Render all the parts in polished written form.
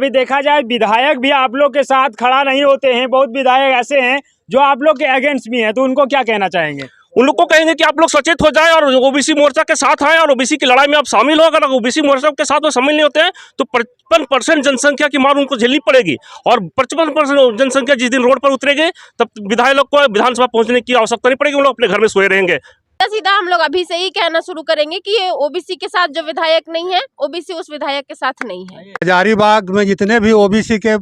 अभी देखा जाए विधायक भी आप लोग के साथ खड़ा नहीं होते हैं। बहुत विधायक ऐसे हैं जो आप लोग के अगेंस्ट भी हैं, तो उनको क्या कहना चाहेंगे? उन लोग को कहेंगे कि आप लोग सचेत हो जाए और ओबीसी मोर्चा के साथ आए और ओबीसी की लड़ाई में आप शामिल हो। अगर ओबीसी मोर्चा के साथ वो शामिल नहीं होते हैं तो 55% जनसंख्या की मार उनको झेलनी पड़ेगी और 55% जनसंख्या जिस दिन रोड पर उतरेगी तब विधायक लोग को विधानसभा पहुंचने की आवश्यकता नहीं पड़ेगी। वो लोग अपने घर में सोए रहेंगे। सीधा हम लोग अभी से ही कहना शुरू करेंगे कि ये ओबीसी के साथ जो विधायक नहीं है, ओबीसी उस विधायक के साथ नहीं है। हजारीबाग में जितने भी ओबीसी के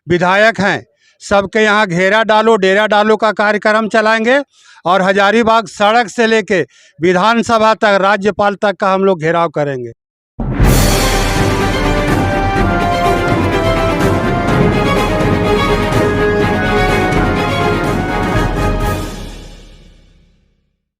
विधायक हैं सबके यहाँ घेरा डालो डेरा डालो का कार्यक्रम चलाएंगे और हजारीबाग सड़क से लेके विधानसभा तक राज्यपाल तक का हम लोग घेराव करेंगे।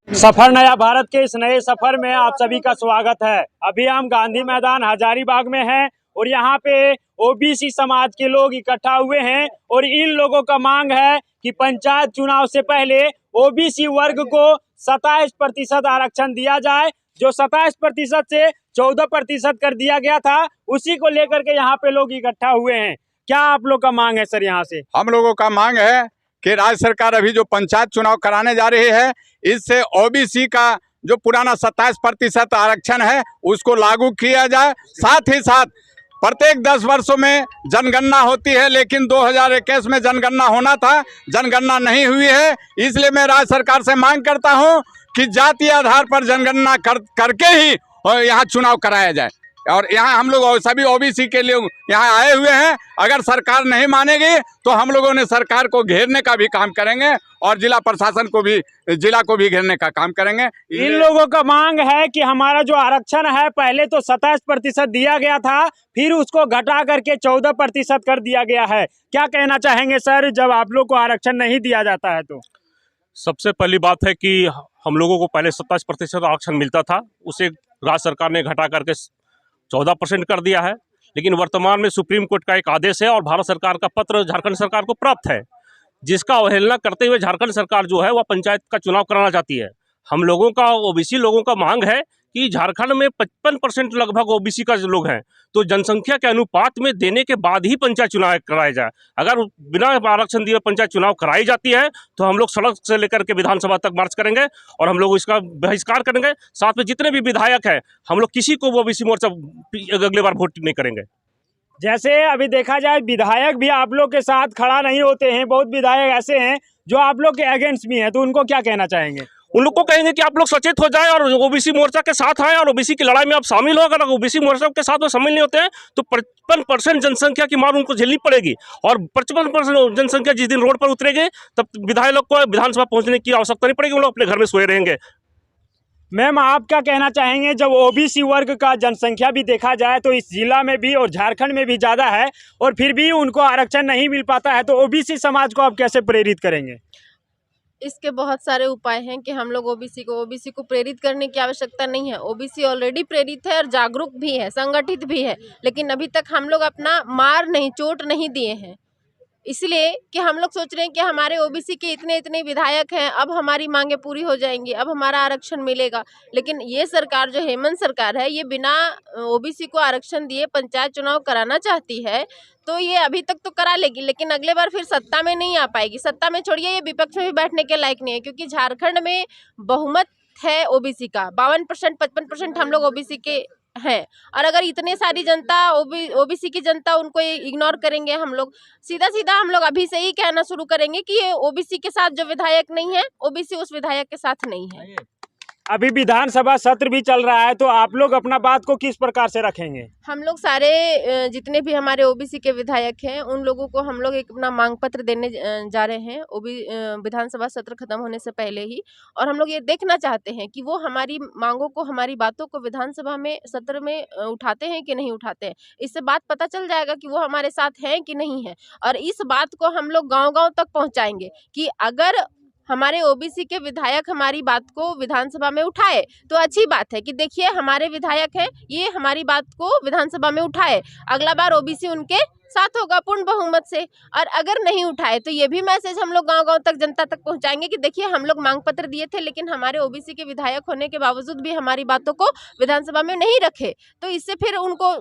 सफर नया भारत के इस नए सफर में आप सभी का स्वागत है। अभी हम गांधी मैदान हजारीबाग में हैं और यहाँ पे ओबीसी समाज के लोग इकट्ठा हुए हैं और इन लोगों का मांग है कि पंचायत चुनाव से पहले ओबीसी वर्ग को 27% आरक्षण दिया जाए। जो 27% से 14% कर दिया गया था, उसी को लेकर के यहाँ पे लोग इकट्ठा हुए हैं। क्या आप लोग का मांग है सर? यहाँ से हम लोगों का मांग है कि राज्य सरकार अभी जो पंचायत चुनाव कराने जा रही है, इससे ओबीसी का जो पुराना 27% आरक्षण है उसको लागू किया जाए। साथ ही साथ प्रत्येक 10 वर्षों में जनगणना होती है, लेकिन 2021 में जनगणना होना था, जनगणना नहीं हुई है। इसलिए मैं राज्य सरकार से मांग करता हूं कि जातीय आधार पर जनगणना करके ही यहाँ चुनाव कराया जाए। और यहाँ हम लोग सभी ओबीसी के लिए यहाँ आए हुए हैं। अगर सरकार नहीं मानेगी तो हम लोगों ने सरकार को घेरने का भी काम करेंगे और जिला प्रशासन को भी, जिला को भी घेरने का काम करेंगे। इन लोगों का मांग है कि हमारा जो आरक्षण है पहले तो 27% दिया गया था, फिर उसको घटा करके 14% कर दिया गया है। क्या कहना चाहेंगे सर जब आप लोग को आरक्षण नहीं दिया जाता है? तो सबसे पहली बात है कि हम लोगों को पहले 27% आरक्षण मिलता था, उसे राज्य सरकार ने घटा करके 14% कर दिया है। लेकिन वर्तमान में सुप्रीम कोर्ट का एक आदेश है और भारत सरकार का पत्र झारखंड सरकार को प्राप्त है, जिसका अवहेलना करते हुए झारखंड सरकार जो है वह पंचायत का चुनाव कराना चाहती है। हम लोगों का, ओबीसी लोगों का मांग है कि झारखंड में 55% लगभग ओबीसी का लोग हैं, तो जनसंख्या के अनुपात में देने के बाद ही पंचायत चुनाव कराया जाए। अगर बिना आरक्षण दिए पंचायत चुनाव कराई जाती है तो हम लोग सड़क से लेकर के विधानसभा तक मार्च करेंगे और हम लोग इसका बहिष्कार करेंगे। साथ में जितने भी विधायक हैं, हम लोग किसी को ओबीसी मोर्चा अगले बार वोट नहीं करेंगे। जैसे अभी देखा जाए विधायक भी आप लोग के साथ खड़ा नहीं होते हैं। बहुत विधायक ऐसे हैं जो आप लोग के अगेंस्ट भी हैं, तो उनको क्या कहना चाहेंगे? उन लोग को कहेंगे कि आप लोग सचेत हो जाए और ओबीसी मोर्चा के साथ आए और ओबीसी की लड़ाई में आप शामिल हो। अगर ओबीसी मोर्चा के साथ वो शामिल नहीं होते हैं तो 55% जनसंख्या की मार उनको झेलनी पड़ेगी और 55% जनसंख्या जिस दिन रोड पर उतरेगी तब विधायक लोग को विधानसभा पहुंचने की आवश्यकता नहीं पड़ेगी। वो लोग अपने घर में सोए रहेंगे। मैम, आप क्या कहना चाहेंगे जब ओबीसी वर्ग का जनसंख्या भी देखा जाए तो इस जिला में भी और झारखंड में भी ज़्यादा है और फिर भी उनको आरक्षण नहीं मिल पाता है, तो ओबीसी समाज को आप कैसे प्रेरित करेंगे? इसके बहुत सारे उपाय हैं कि हम लोग ओबीसी को प्रेरित करने की आवश्यकता नहीं है। ओबीसी ऑलरेडी प्रेरित है और जागरूक भी है, संगठित भी है, लेकिन अभी तक हम लोग अपना चोट नहीं दिए हैं। इसलिए कि हम लोग सोच रहे हैं कि हमारे ओबीसी के इतने विधायक हैं, अब हमारी मांगे पूरी हो जाएंगी, अब हमारा आरक्षण मिलेगा। लेकिन ये सरकार जो हेमंत सरकार है, ये बिना ओबीसी को आरक्षण दिए पंचायत चुनाव कराना चाहती है, तो ये अभी तक तो करा लेगी, लेकिन अगले बार फिर सत्ता में नहीं आ पाएगी। सत्ता में छोड़िए, ये विपक्ष में भी बैठने के लायक नहीं है, क्योंकि झारखंड में बहुमत है ओबीसी का। 52% 55% हम लोग ओबीसी के हैं, और अगर इतने सारी जनता ओबीसी की जनता उनको इग्नोर करेंगे, हम लोग सीधा हम लोग अभी से ही कहना शुरू करेंगे कि ये ओबीसी के साथ जो विधायक नहीं है, ओबीसी उस विधायक के साथ नहीं है। अभी विधानसभा सत्र भी चल रहा है, तो आप लोग अपना बात को किस प्रकार से रखेंगे? हम लोग सारे जितने भी हमारे ओबीसी के विधायक हैं, उन लोगों को हम लोग एक अपना मांग पत्र देने जा रहे हैं विधानसभा सत्र खत्म होने से पहले ही। और हम लोग ये देखना चाहते हैं कि वो हमारी मांगों को, हमारी बातों को विधानसभा में सत्र में उठाते हैं कि नहीं उठाते हैं। इससे बात पता चल जाएगा कि वो हमारे साथ हैं कि नहीं है, और इस बात को हम लोग गाँव-गाँव तक पहुँचाएंगे कि अगर हमारे ओबीसी के विधायक हमारी बात को विधानसभा में उठाए तो अच्छी बात है कि देखिए हमारे विधायक हैं, ये हमारी बात को विधानसभा में उठाए, अगला बार ओबीसी उनके साथ होगा पूर्ण बहुमत से। और अगर नहीं उठाए तो ये भी मैसेज हम लोग गांव-गांव तक, जनता तक पहुंचाएंगे कि देखिए हम लोग मांग पत्र दिए थे, लेकिन हमारे ओबीसी के विधायक होने के बावजूद भी हमारी बातों को विधानसभा में नहीं रखे, तो इससे फिर उनको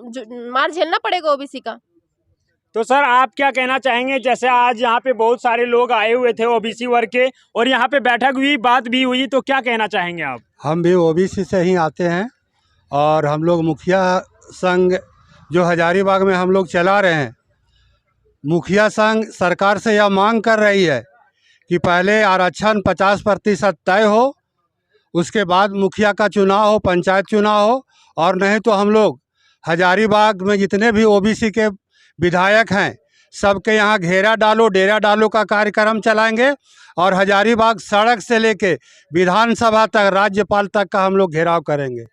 मार झेलना पड़ेगा ओबीसी का। तो सर आप क्या कहना चाहेंगे, जैसे आज यहाँ पे बहुत सारे लोग आए हुए थे ओबीसी वर्ग के और यहाँ पे बैठक हुई, बात भी हुई, तो क्या कहना चाहेंगे आप? हम भी ओबीसी से ही आते हैं और हम लोग मुखिया संघ जो हजारीबाग में हम लोग चला रहे हैं, मुखिया संघ सरकार से यह मांग कर रही है कि पहले आरक्षण 50% तय हो, उसके बाद मुखिया का चुनाव हो, पंचायत चुनाव हो, और नहीं तो हम लोग हजारीबाग में जितने भी ओबीसी के विधायक हैं सबके यहाँ घेरा डालो डेरा डालो का कार्यक्रम चलाएंगे और हजारीबाग सड़क से लेके विधानसभा तक राज्यपाल तक का हम लोग घेराव करेंगे।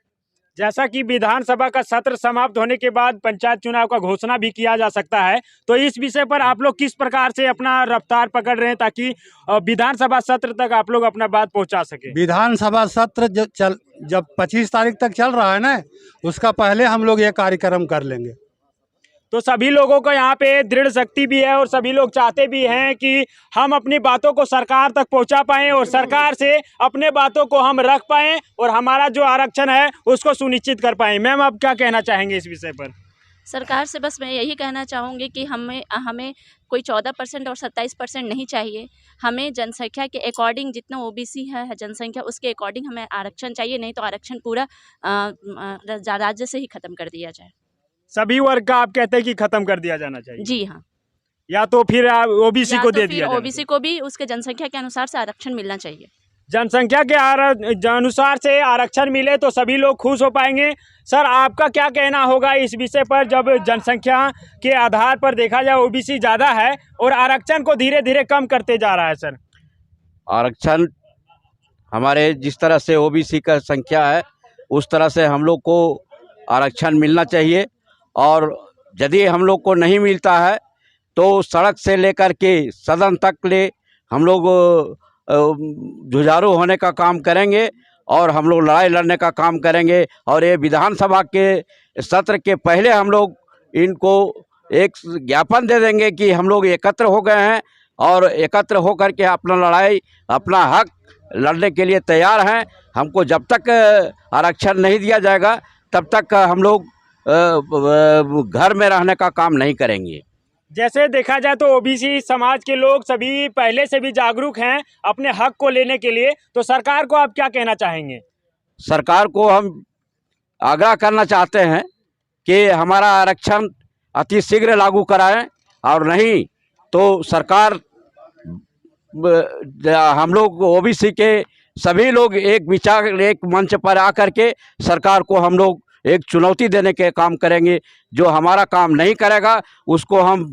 जैसा कि विधानसभा का सत्र समाप्त होने के बाद पंचायत चुनाव का घोषणा भी किया जा सकता है, तो इस विषय पर आप लोग किस प्रकार से अपना रफ्तार पकड़ रहे हैं ताकि विधानसभा सत्र तक आप लोग अपना बात पहुंचा सके? विधानसभा सत्र जब 25 तारीख तक चल रहा है ना, उसका पहले हम लोग ये कार्यक्रम कर लेंगे। तो सभी लोगों को यहाँ पे दृढ़ शक्ति भी है और सभी लोग चाहते भी हैं कि हम अपनी बातों को सरकार तक पहुँचा पाएं और सरकार से अपने बातों को हम रख पाएं और हमारा जो आरक्षण है उसको सुनिश्चित कर पाएं। मैम आप क्या कहना चाहेंगे इस विषय पर? सरकार से बस मैं यही कहना चाहूँगी कि हमें कोई 14% और 27% नहीं चाहिए। हमें जनसंख्या के अकॉर्डिंग जितना ओबीसी है जनसंख्या उसके अकॉर्डिंग हमें आरक्षण चाहिए, नहीं तो आरक्षण पूरा राज्य से ही ख़त्म कर दिया जाए। सभी वर्ग का आप कहते हैं कि खत्म कर दिया जाना चाहिए? जी हाँ। या तो फिर ओबीसी को दे दिया जाए? ओबीसी को भी उसके जनसंख्या के अनुसार से आरक्षण मिलना चाहिए। जनसंख्या के अनुसार से आरक्षण मिले तो सभी लोग खुश हो पाएंगे। सर आपका क्या कहना होगा इस विषय पर, जब जनसंख्या के आधार पर देखा जाए ओबीसी ज़्यादा है और आरक्षण को धीरे धीरे कम करते जा रहा है? सर आरक्षण हमारे जिस तरह से ओबीसी का संख्या है उस तरह से हम लोग को आरक्षण मिलना चाहिए, और यदि हम लोग को नहीं मिलता है तो सड़क से लेकर के सदन तक ले हम लोग जुझारू होने का काम करेंगे और हम लोग लड़ाई लड़ने का काम करेंगे। और ये विधानसभा के सत्र के पहले हम लोग इनको एक ज्ञापन दे देंगे कि हम लोग एकत्र हो गए हैं और एकत्र होकर के अपना लड़ाई अपना हक लड़ने के लिए तैयार हैं। हमको जब तक आरक्षण नहीं दिया जाएगा तब तक हम लोग घर में रहने का काम नहीं करेंगे। जैसे देखा जाए तो ओबीसी समाज के लोग सभी पहले से भी जागरूक हैं अपने हक को लेने के लिए, तो सरकार को आप क्या कहना चाहेंगे? सरकार को हम आग्रह करना चाहते हैं कि हमारा आरक्षण अति शीघ्र लागू कराएं, और नहीं तो सरकार हम लोग ओबीसी के सभी लोग एक विचार एक मंच पर आकर के सरकार को हम लोग एक चुनौती देने के काम करेंगे। जो हमारा काम नहीं करेगा उसको हम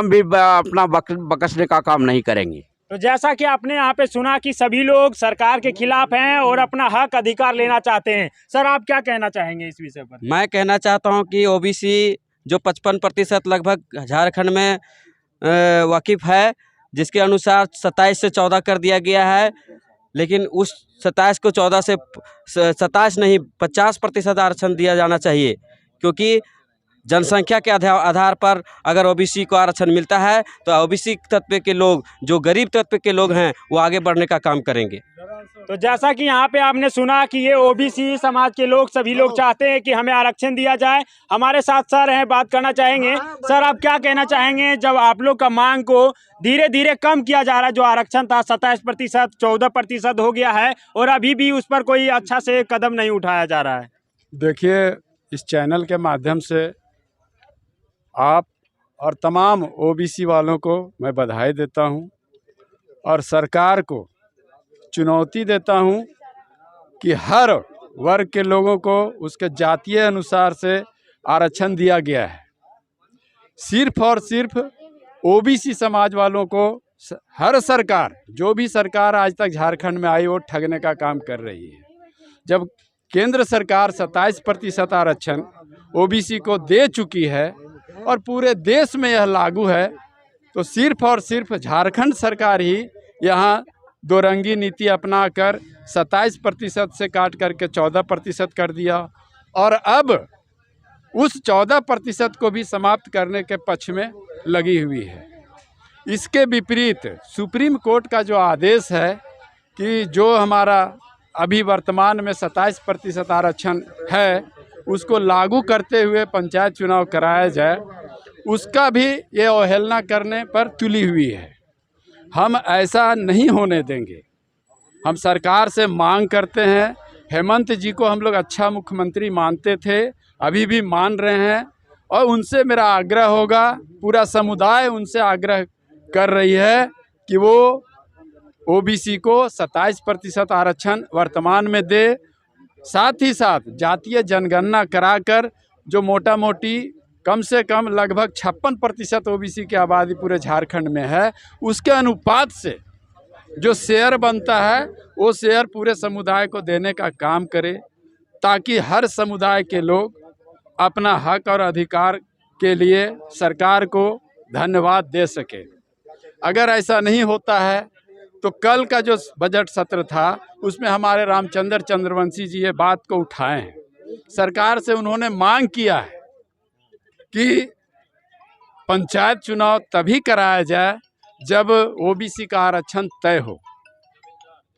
भी अपना बकसने का काम नहीं करेंगे। तो जैसा कि आपने यहाँ पे सुना कि सभी लोग सरकार के खिलाफ हैं और अपना हक अधिकार लेना चाहते हैं। सर आप क्या कहना चाहेंगे इस विषय पर? मैं कहना चाहता हूँ कि ओबीसी जो 55% लगभग झारखंड में वाकिफ़ है, जिसके अनुसार 27 से 14 कर दिया गया है, लेकिन उस 27 को 14 से 27 नहीं 50% आरक्षण दिया जाना चाहिए, क्योंकि जनसंख्या के आधार पर अगर ओबीसी को आरक्षण मिलता है तो ओबीसी तत्व के लोग जो गरीब तत्व के लोग हैं वो आगे बढ़ने का काम करेंगे। तो जैसा कि यहाँ पे आपने सुना कि ये ओबीसी समाज के लोग सभी लोग चाहते हैं कि हमें आरक्षण दिया जाए। हमारे साथ सर हैं, बात करना चाहेंगे। सर आप क्या कहना चाहेंगे, जब आप लोग का मांग को धीरे धीरे कम किया जा रहा है, जो आरक्षण था 27% 14% हो गया है और अभी भी उस पर कोई अच्छा से कदम नहीं उठाया जा रहा है? देखिए, इस चैनल के माध्यम से आप और तमाम ओबीसी वालों को मैं बधाई देता हूं और सरकार को चुनौती देता हूं कि हर वर्ग के लोगों को उसके जातीय अनुसार से आरक्षण दिया गया है। सिर्फ और सिर्फ ओबीसी समाज वालों को हर सरकार, जो भी सरकार आज तक झारखंड में आई, वो ठगने का काम कर रही है। जब केंद्र सरकार 27% आरक्षण ओबीसी को दे चुकी है और पूरे देश में यह लागू है, तो सिर्फ और सिर्फ झारखंड सरकार ही यहाँ दोरंगी नीति अपनाकर 27% से काट करके 14% कर दिया और अब उस 14% को भी समाप्त करने के पक्ष में लगी हुई है। इसके विपरीत सुप्रीम कोर्ट का जो आदेश है कि जो हमारा अभी वर्तमान में 27% आरक्षण है उसको लागू करते हुए पंचायत चुनाव कराया जाए, उसका भी ये अवहेलना करने पर तुली हुई है। हम ऐसा नहीं होने देंगे। हम सरकार से मांग करते हैं, हेमंत जी को हम लोग अच्छा मुख्यमंत्री मानते थे, अभी भी मान रहे हैं, और उनसे मेरा आग्रह होगा, पूरा समुदाय उनसे आग्रह कर रही है कि वो ओबीसी को 27% आरक्षण वर्तमान में दे। साथ ही साथ जातीय जनगणना कराकर जो मोटा मोटी कम से कम लगभग 56% ओबीसी की आबादी पूरे झारखंड में है, उसके अनुपात से जो शेयर बनता है वो शेयर पूरे समुदाय को देने का काम करे, ताकि हर समुदाय के लोग अपना हक और अधिकार के लिए सरकार को धन्यवाद दे सके। अगर ऐसा नहीं होता है तो कल का जो बजट सत्र था उसमें हमारे रामचंद्र चंद्रवंशी जी ये बात को उठाए हैं। सरकार से उन्होंने मांग किया है कि पंचायत चुनाव तभी कराया जाए जब ओबीसी का आरक्षण तय हो।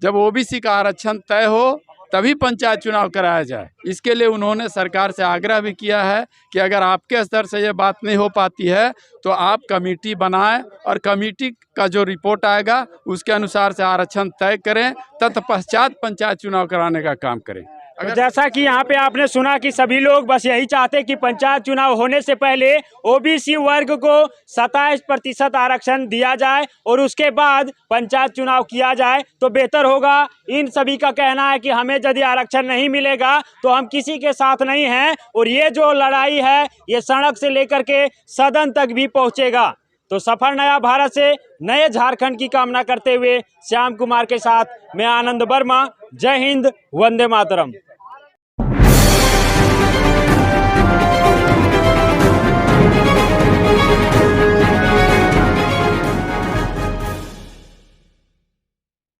जब ओबीसी का आरक्षण तय हो तभी पंचायत चुनाव कराया जाए। इसके लिए उन्होंने सरकार से आग्रह भी किया है कि अगर आपके स्तर से ये बात नहीं हो पाती है तो आप कमेटी बनाएं और कमेटी का जो रिपोर्ट आएगा उसके अनुसार से आरक्षण तय करें, तत्पश्चात पंचायत चुनाव कराने का काम करें। तो जैसा कि यहाँ पे आपने सुना कि सभी लोग बस यही चाहते कि पंचायत चुनाव होने से पहले ओबीसी वर्ग को 27% आरक्षण दिया जाए और उसके बाद पंचायत चुनाव किया जाए तो बेहतर होगा। इन सभी का कहना है कि हमें यदि आरक्षण नहीं मिलेगा तो हम किसी के साथ नहीं हैं और ये जो लड़ाई है ये सड़क से लेकर के सदन तक भी पहुंचेगा। तो सफर नया भारत से नए झारखंड की कामना करते हुए श्याम कुमार के साथ मैं आनंद वर्मा। जय हिंद, वंदे मातरम।